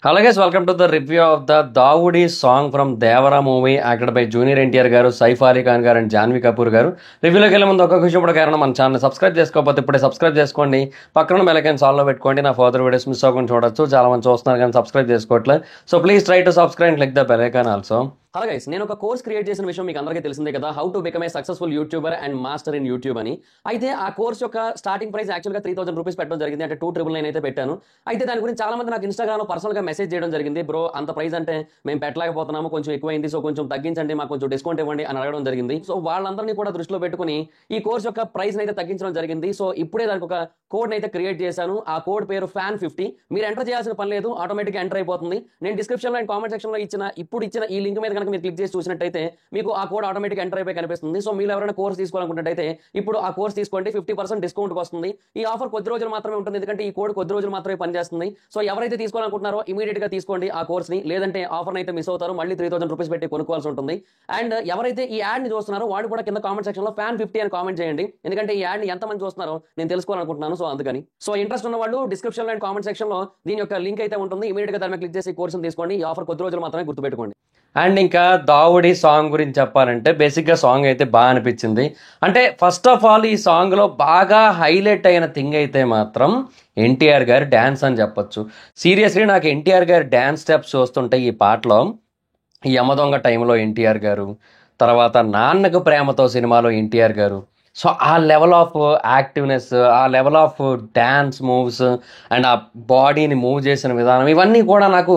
Hello guys, welcome to the review of the Dawoodi song from Devara movie acted by Junior NTR గారు, సైఫ్ అలీ ఖాన్ గారు and Janhvi Kapoor గారు. రివ్యూలోకి వెళ్ళే ముందు ఒక విషయం కారణం మన ఛానల్ సబ్స్క్రైబ్ చేసుకోకపోతే ఇప్పుడే సబ్స్క్రైబ్ చేసుకోండి. పక్కన బెల్ ఐకాన్ ఆల్లో పెట్టుకోండి. నా ఫర్దర్ వీడియోస్ మిస్ అవ్వకుండా చూడొచ్చు. చాలా మంది చూస్తున్నారు కానీ సబ్స్క్రైబ్ చేసుకోవట్లేదు. So please try to subscribe and click the bell icon also. Hello guys, నేను ఒక కోర్స్ క్రియేట్ చేసిన విషయం మీకు అందరికీ తెలిసిందే కదా, how to become a successful YouTuber and master in YouTube అని. అయితే ఆ కోర్స్ యొక్క స్టార్టింగ్ ప్రైస్ యాక్చువల్గా 3000 రూపీస్ పెట్టడం జరిగింది, అంటే 299 అయితే పెట్టాను. అయితే దాని గురించి చాలా మంది నాకు ఇన్స్టాగ్రామ్లో పర్సనల్గా మెసేజ్ చేయడం జరిగింది. బ్రో అంత ప్రైస్ అంటే మేము పెట్టలేకపోతున్నాము, కొంచెం ఎక్కువైంది, సో కొంచెం తగ్గించండి, మాకు కొంచెం డిస్కౌంట్ ఇవ్వండి అని అడగడం జరిగింది. సో వాళ్ళందరినీ కూడా దృష్టిలో పెట్టుకుని ఈ కోర్స్ యొక్క ప్రైస్ అయితే తగ్గించడం జరిగింది. సో ఇప్పుడే దానికి ఒక కోడ్ అయితే క్రియేట్ చేశాను. ఆ కోడ్ పేరు FAN50. మీరు ఎంటర్ చేయాల్సిన పని లేదు, ఆటోమేటిక్గా ఎంటర్ అయిపోతుంది. నేను డిస్క్రిప్షన్లో అండ్ కామెంట్ సెక్షన్లో ఇచ్చిన ఈ లింక్ మీద కనుక మీరు క్లిక్ చేసి చూసినట్టయితే మీకు ఆ కోడ్ ఆటోమేటిక్ ఎంటర్ అయిపోయి కనిపిస్తుంది. సో మీరు ఎవరైనా కోర్స్ తీసుకోవాలనుకుంటే ఇప్పుడు ఆ కోర్స్ తీసుకోండి, 50% డిస్కౌంట్ వస్తుంది. ఈ ఆఫర్ కొద్ది రోజులు మాత్రమే ఉంటుంది, ఎందుకంటే ఈ కోడ్ కొద్ది రోజులు మాత్రమే పనిచేస్తుంది. సో ఎవరైతే తీసుకోవాలనుకుంటున్నారో ఇమీడియట్ గా తీసుకోండి ఆ కోర్స్ ని, లేదంటే ఆఫర్ అయితే మిస్ అవుతారు, మళ్ళీ 3000 రూపీస్ పెట్టి కొనుక్కోవాల్సి ఉంటుంది. అండ్ ఎవరైతే ఈ యాడ్ ని చూస్తున్నారో వాడు కూడా కింద కామెంట్ సెక్షన్ లో FAN50 అని కామెంట్ చేయండి, ఎందుకంటే ఈ యాడ్ ని ఎంతమంది చూస్తున్నారో నేను తెలుసుకోవాలనుకుంటున్నాను. సో అందుకని ఇంట్రెస్ట్ ఉన్న వాళ్ళు డిస్క్రిప్షన్ లో అండ్ కామెంట్ సెక్షన్ లో దీని యొక్క లింక్ అయితే ఉంటుంది, ఇమీడియట్ గా దాని మీద క్లిక్ చేసి కోర్స్ తీసుకోండి. ఈ ఆఫర్ కొద్ది రోజులు మాత్రమే, గుర్తుపెట్టుకోండి. అండ్ ఇంకా దావుడి సాంగ్ గురించి చెప్పాలంటే బేసిక్గా సాంగ్ అయితే బాగా అనిపించింది. అంటే ఫస్ట్ ఆఫ్ ఆల్ ఈ సాంగ్లో బాగా హైలైట్ అయిన థింగ్ అయితే మాత్రం ఎన్టీఆర్ గారి డ్యాన్స్ అని చెప్పొచ్చు. సీరియస్లీ నాకు ఎన్టీఆర్ గారి డ్యాన్స్ స్టెప్స్ చూస్తుంటే ఈ పాటలో, ఈ యమదొంగ టైంలో ఎన్టీఆర్ గారు, తర్వాత నాన్నకు ప్రేమతో సినిమాలో ఎన్టీఆర్ గారు, సో ఆ లెవెల్ ఆఫ్ యాక్టివ్నెస్, ఆ level of dance moves and ఆ బాడీని మూవ్ చేసిన విధానం, ఇవన్నీ కూడా నాకు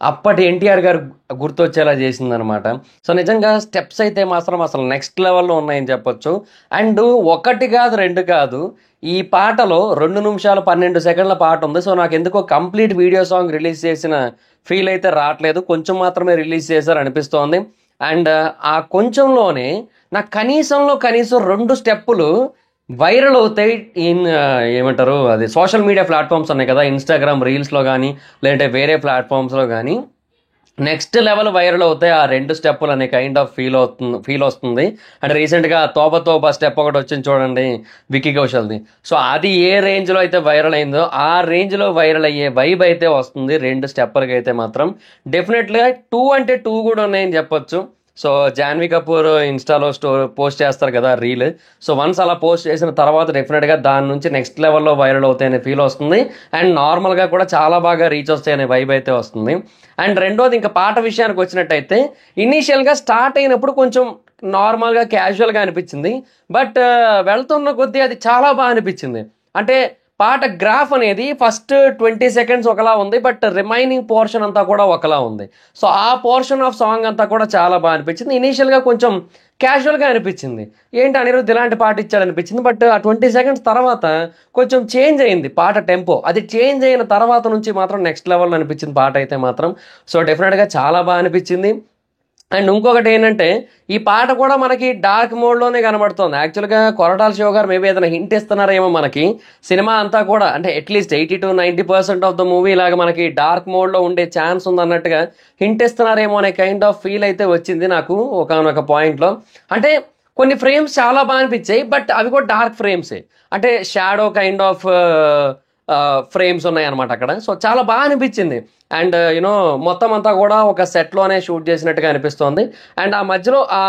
అప్పటి ఎన్టీఆర్ గారు గుర్తొచ్చేలా చేసిందనమాట. సో నిజంగా స్టెప్స్ అయితే మాత్రం అసలు నెక్స్ట్ లెవెల్లో ఉన్నాయని చెప్పొచ్చు. అండ్ ఒకటి కాదు రెండు కాదు, ఈ పాటలో 2 నిమిషాలు 12 సెకండ్ల పాట ఉంది. సో నాకు ఎందుకో కంప్లీట్ వీడియో సాంగ్ రిలీజ్ చేసిన ఫీల్ అయితే రావట్లేదు, కొంచెం మాత్రమే రిలీజ్ చేశారు అనిపిస్తోంది. అండ్ ఆ కొంచెంలోనే నాకు కనీసం 2 స్టెప్పులు వైరల్ అవుతాయి. ఏమంటారు అది, సోషల్ మీడియా ప్లాట్ఫామ్స్ ఉన్నాయి కదా, ఇన్స్టాగ్రామ్ రీల్స్లో కానీ లేదంటే వేరే ప్లాట్ఫామ్స్లో కానీ నెక్స్ట్ లెవెల్ వైరల్ అవుతాయి ఆ 2 స్టెప్పులు అనే కైండ్ ఆఫ్ ఫీల్ వస్తుంది. అంటే రీసెంట్గా తోబా స్టెప్ ఒకటి వచ్చింది చూడండి, విక్కీ కౌశల్ది. సో అది ఏ రేంజ్లో అయితే వైరల్ అయిందో ఆ రేంజ్లో వైరల్ అయ్యే వైబ్ అయితే వస్తుంది 2 స్టెప్పులకి అయితే మాత్రం. డెఫినెట్గా 2 అంటే 2 కూడా ఉన్నాయని చెప్పొచ్చు. సో జాన్వీ కపూర్ ఇన్స్టాలో పోస్ట్ చేస్తారు కదా రీల్, సో వన్స్ అలా పోస్ట్ చేసిన తర్వాత డెఫినెట్గా దాని నుంచి నెక్స్ట్ లెవెల్లో వైరల్ అవుతాయనే ఫీల్ వస్తుంది. అండ్ నార్మల్గా కూడా చాలా బాగా రీచ్ వస్తాయనే వైబ్ అయితే వస్తుంది. అండ్ రెండోది, ఇంకా పాట విషయానికి వచ్చినట్టయితే ఇనీషియల్గా స్టార్ట్ అయినప్పుడు కొంచెం నార్మల్గా క్యాజువల్గా అనిపించింది, బట్ వెళ్తున్న కొద్దీ అది చాలా బాగా అనిపించింది. అంటే పాట గ్రాఫ్ అనేది ఫస్ట్ 20 సెకండ్స్ ఒకలా ఉంది, బట్ రిమైనింగ్ పోర్షన్ అంతా కూడా ఒకలా ఉంది. సో ఆ పోర్షన్ ఆఫ్ సాంగ్ అంతా కూడా చాలా బాగా అనిపించింది. ఇనీషియల్గా కొంచెం క్యాజువల్గా అనిపించింది, ఏంటి అనిరుద్ధ్ ఇలాంటి పాట ఇచ్చాడు అనిపించింది. బట్ ఆ 20 సెకండ్స్ తర్వాత కొంచెం చేంజ్ అయింది పాట టెంపో. అది చేంజ్ అయిన తర్వాత నుంచి మాత్రం నెక్స్ట్ లెవెల్లో అనిపించింది పాట అయితే మాత్రం. సో డెఫినెట్గా చాలా బాగా అనిపించింది. అండ్ ఇంకొకటి ఏంటంటే ఈ పాట కూడా మనకి డార్క్ మోడ్లోనే కనబడుతుంది. యాక్చువల్గా కొరటాల శివ గారు మేబీ ఏదైనా హింట్ ఇస్తున్నారేమో మనకి, సినిమా అంతా కూడా అంటే at least 80 to 90% of the movie లాగా మనకి డార్క్ మోడ్లో ఉండే ఛాన్స్ ఉందన్నట్టుగా హింట్ ఇస్తున్నారేమో అనే కైండ్ ఆఫ్ ఫీల్ అయితే వచ్చింది నాకు ఒకనొక పాయింట్లో. అంటే కొన్ని ఫ్రేమ్స్ చాలా బాగా అనిపించాయి, బట్ అవి కూడా డార్క్ ఫ్రేమ్సే, అంటే షాడో కైండ్ ఆఫ్ ఫ్రేమ్స్ ఉన్నాయన్నమాట అక్కడ. సో చాలా బాగా అనిపించింది. అండ్ యూనో మొత్తం అంతా కూడా ఒక సెట్లోనే షూట్ చేసినట్టుగా అనిపిస్తోంది. అండ్ ఆ మధ్యలో ఆ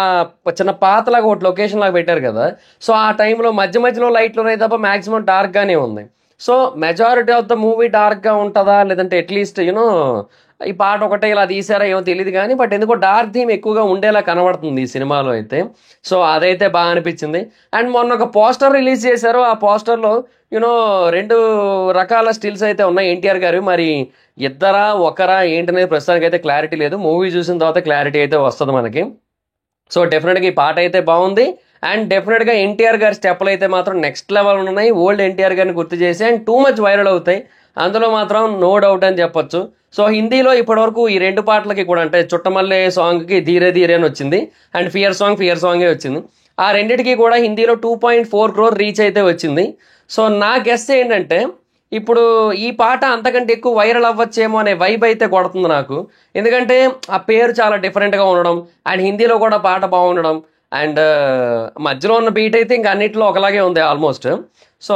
చిన్న పాతలాగా ఒకటి లొకేషన్ లాగా పెట్టారు కదా, సో ఆ టైంలో మధ్యలో లైట్లు ఉన్నాయి తప్ప మ్యాక్సిమం డార్క్గానే ఉంది. So majority of the movie డార్క్గా ఉంటుందా, లేదంటే అట్లీస్ట్ యూనో ఈ పాట ఒకటే ఇలా తీసారా ఏమో తెలియదు కానీ, బట్ ఎందుకో డార్క్ థీమ్ ఎక్కువగా ఉండేలా కనబడుతుంది ఈ సినిమాలో అయితే. సో అదైతే బాగా అనిపించింది. అండ్ మొన్న ఒక పోస్టర్ రిలీజ్ చేశారు, ఆ పోస్టర్లో యూనో 2 రకాల స్టిల్స్ అయితే ఉన్నాయి ఎన్టీఆర్ గారు. మరి ఇద్దరా ఒకరా ఏంటనేది ప్రస్తుతానికి అయితే క్లారిటీ లేదు, మూవీ చూసిన తర్వాత క్లారిటీ అయితే వస్తుంది మనకి. సో డెఫినెట్గా ఈ పాట అయితే బాగుంది. అండ్ డెఫినెట్గా ఎన్టీఆర్ గారి స్టెప్పులు అయితే మాత్రం నెక్స్ట్ లెవెల్ ఉన్నాయి, ఓల్డ్ ఎన్టీఆర్ గారిని గుర్తు చేసి అండ్ టూ మచ్ వైరల్ అవుతాయి, అందులో మాత్రం నో డౌట్ అని చెప్పొచ్చు. సో హిందీలో ఇప్పటివరకు ఈ 2 పాటలకి కూడా, అంటే చుట్టమల్లే సాంగ్కి ధీరే ధీరే అని వచ్చింది, అండ్ ఫియర్ సాంగే వచ్చింది. ఆ రెండింటికి కూడా హిందీలో 2.4 crore రీచ్ అయితే వచ్చింది. సో నా గెస్ ఏంటంటే ఇప్పుడు ఈ పాట అంతకంటే ఎక్కువ వైరల్ అవ్వచ్చేమో అనే వైబ్ అయితే కొడుతుంది నాకు, ఎందుకంటే ఆ పేరు చాలా డిఫరెంట్గా ఉండడం అండ్ హిందీలో కూడా పాట బాగుండడం అండ్ మధ్యలో ఉన్న బీట్ అయితే ఇంకా అన్నిట్లో ఒకలాగే ఉంది ఆల్మోస్ట్. సో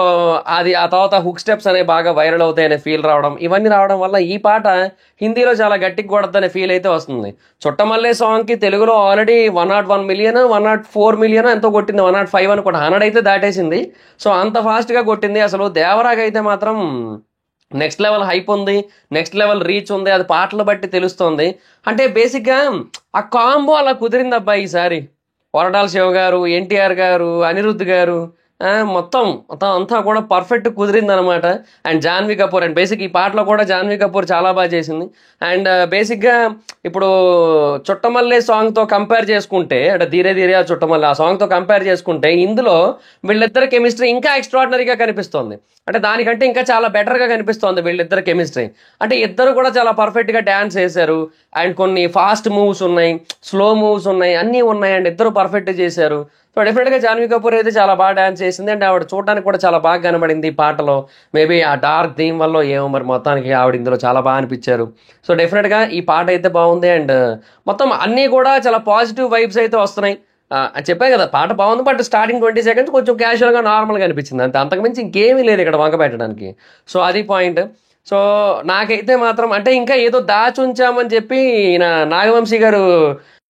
అది ఆ తర్వాత హుక్ స్టెప్స్ అనేవి బాగా వైరల్ అవుతాయి అనే ఫీల్ రావడం, ఇవన్నీ రావడం వల్ల ఈ పాట హిందీలో చాలా గట్టిగా కొడద్దనే ఫీల్ అయితే వస్తుంది. చుట్టమల్లే సాంగ్కి తెలుగులో ఆల్రెడీ 101 మిలియన్ 104 మిలియన్ ఎంతో కొట్టింది, 105 అనుకోండి, 100 అయితే దాటేసింది. సో అంత ఫాస్ట్గా కొట్టింది. అసలు దేవరాగా అయితే మాత్రం నెక్స్ట్ లెవెల్ హైప్ ఉంది, నెక్స్ట్ లెవెల్ రీచ్ ఉంది. అది పాటలు బట్టి తెలుస్తుంది. అంటే బేసిక్గా ఆ కాంబో అలా కుదిరింది అబ్బాయి ఈసారి. కొరటాల శివ గారు, ఎన్టీఆర్ గారు, అనిరుద్ధ్ గారు, మొత్తం మొత్తం అంతా కూడా పర్ఫెక్ట్ కుదిరింది అనమాట. And Janhvi Kapoor, and basic ఈ పాటలో కూడా జాన్వీ కపూర్ చాలా బాగా చేసింది. అండ్ బేసిక్గా ఇప్పుడు చుట్టమల్లే సాంగ్తో కంపేర్ చేసుకుంటే, అంటే ధీరే ధీరే ఆ చుట్టమల్లే ఆ సాంగ్తో కంపేర్ చేసుకుంటే ఇందులో వీళ్ళిద్దరు కెమిస్ట్రీ ఇంకా ఎక్స్ట్రాడినరీగా కనిపిస్తుంది. అంటే దానికంటే ఇంకా చాలా బెటర్గా కనిపిస్తుంది వీళ్ళిద్దరు కెమిస్ట్రీ. అంటే ఇద్దరు కూడా చాలా పర్ఫెక్ట్గా డ్యాన్స్ చేశారు. అండ్ కొన్ని ఫాస్ట్ మూవ్స్ ఉన్నాయి, స్లో మూవ్స్ ఉన్నాయి, అన్నీ ఉన్నాయి. అండ్ ఇద్దరు పర్ఫెక్ట్ చేశారు. సో డెఫినెట్గా జాన్వీ కపూర్ అయితే చాలా బాగా డ్యాన్స్ చేసింది. అండ్ ఆవిడ చూడడానికి కూడా చాలా బాగా కనబడింది ఈ పాటలో. మేబీ ఆ డార్క్ థీమ్ వల్ల ఏమో మరి, మొత్తానికి ఆవిడ ఇందులో చాలా బాగా అనిపించారు. సో డెఫినెట్గా ఈ పాట అయితే బాగుంది. అండ్ మొత్తం అన్నీ కూడా చాలా పాజిటివ్ వైబ్స్ అయితే వస్తున్నాయి. చెప్పాను కదా పాట బాగుంది, బట్ స్టార్టింగ్ 20 seconds కొంచెం క్యాజువల్గా నార్మల్గా అనిపించింది అంతే, అంతకుమించి ఇంకేమీ లేదు ఇక్కడ వంక పెట్టడానికి. సో అది పాయింట్. సో నాకైతే మాత్రం అంటే ఇంకా ఏదో దాచుంచామని చెప్పి నాగవంశీ గారు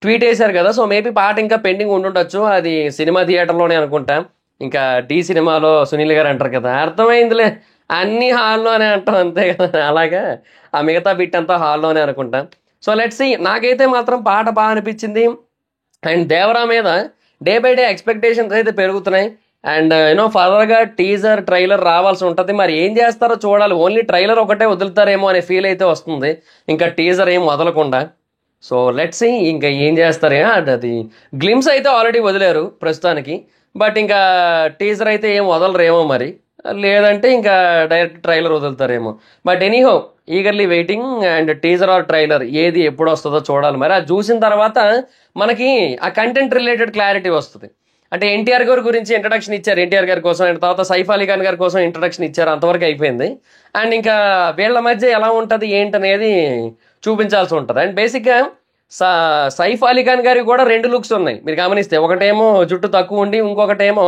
ట్వీట్ వేశారు కదా. సో మేబీ పాట ఇంకా పెండింగ్ ఉండుండొచ్చు, అది సినిమా థియేటర్లోనే అనుకుంటా. ఇంకా డి సినిమాలో సునీల్ గారు అంటారు కదా, అర్థమైందిలే అన్ని హాల్లోనే అంటాం అంతే కదా, అలాగా ఆ మిగతా బిట్ అంతా హాల్లోనే అనుకుంటా. సో లెట్స్ సీ, నాకైతే మాత్రం పాట బాగా అనిపించింది. అండ్ దేవరా మీద డే బై డే ఎక్స్పెక్టేషన్స్ అయితే పెరుగుతున్నాయి. అండ్ ఫర్దర్గా టీజర్ ట్రైలర్ రావాల్సి ఉంటుంది. మరి ఏం చేస్తారో చూడాలి. ఓన్లీ ట్రైలర్ ఒకటే వదులుతారేమో అనే ఫీల్ అయితే వస్తుంది, ఇంకా టీజర్ ఏం వదలకుండా. సో లెట్స్ సీ ఇంకా ఏం చేస్తారే. అది గ్లిమ్స్ అయితే ఆల్రెడీ వదిలేరు ప్రస్తుతానికి, బట్ ఇంకా టీజర్ అయితే ఏం వదలరేమో మరి, లేదంటే ఇంకా డైరెక్ట్ ట్రైలర్ వదులుతారేమో. But anyhow eagerly waiting. And teaser or trailer ఏది ఎప్పుడు వస్తుందో చూడాలి. మరి అది చూసిన తర్వాత మనకి ఆ కంటెంట్ రిలేటెడ్ క్లారిటీ వస్తుంది. అంటే ఎన్టీఆర్ గారి గురించి ఇంట్రడక్షన్ ఇచ్చారు, ఎన్టీఆర్ గారి కోసం. అండ్ తర్వాత సైఫ్ అలీ ఖాన్ గారి కోసం ఇంట్రడక్షన్ ఇచ్చారు, అంతవరకు అయిపోయింది. అండ్ ఇంకా వీళ్ళ మధ్య ఎలా ఉంటుంది ఏంటనేది చూపించాల్సి ఉంటుంది. అండ్ బేసిక్గా సైఫ్ అలీ ఖాన్ గారికి కూడా 2 లుక్స్ ఉన్నాయి మీరు గమనిస్తే. ఒకటేమో జుట్టు తక్కువ ఉండి, ఇంకొకటేమో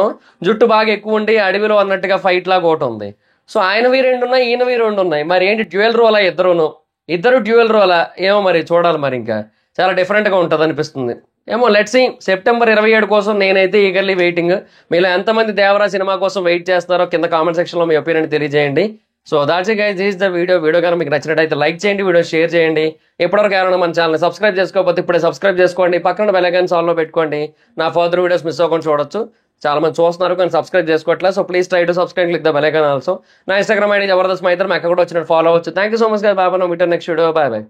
జుట్టు బాగా ఎక్కువ ఉండి అడవిలో అన్నట్టుగా ఫైట్ లాగా ఒకటి ఉంది. సో ఆయనవి 2 ఉన్నాయి, ఈయనవి 2 ఉన్నాయి. మరి ఏంటి డ్యూయల్ రోలా ఇద్దరు డ్యూయల్ రోలా ఏమో మరి చూడాలి. మరి ఇంకా చాలా డిఫరెంట్గా ఉంటుంది అనిపిస్తుంది ఏమో. Let's see. సెప్టెంబర్ 27 కోసం నేనైతే ఈగర్లీ వెయిటింగ్. మీలో ఎంతమంది దేవరా సినిమా కోసం వెయిట్ చేస్తారో కింద కామెంట్ సెక్షన్లో మీ ఒపీనియన్ తెలియజేయండి. So that's it guys, this is the video కనుక మీకు నచ్చినట్టయితే లైక్ చేయండి, వీడియో షేర్ చేయండి. ఎప్పటివరకు ఎవరైనా మన ఛానల్ సబ్స్క్రైబ్ చేసుకోకపోతే ఇప్పుడే సబ్స్క్రైబ్ చేసుకోండి, పక్కన బెల్ ఐకాన్ ఆన్లో పెట్టుకోండి. నా ఫర్దర్ వీడియోస్ మిస్ అవ్వకుండా చూడొచ్చు. చాలా మంది చూస్తున్నారు కానీ సబ్స్క్రైబ్ చేసుకోవట్లేదు. So please try to subscribe, click the bell icon also. నా ఇన్స్టాగ్రామ్ ఐడి జబర్దస్త్ మైత్రం, ఎక్కడ కూడా వచ్చినట్టు ఫాలో అవ్వచ్చు. Thank you so much guys, bye. Meet at next video, bye bye.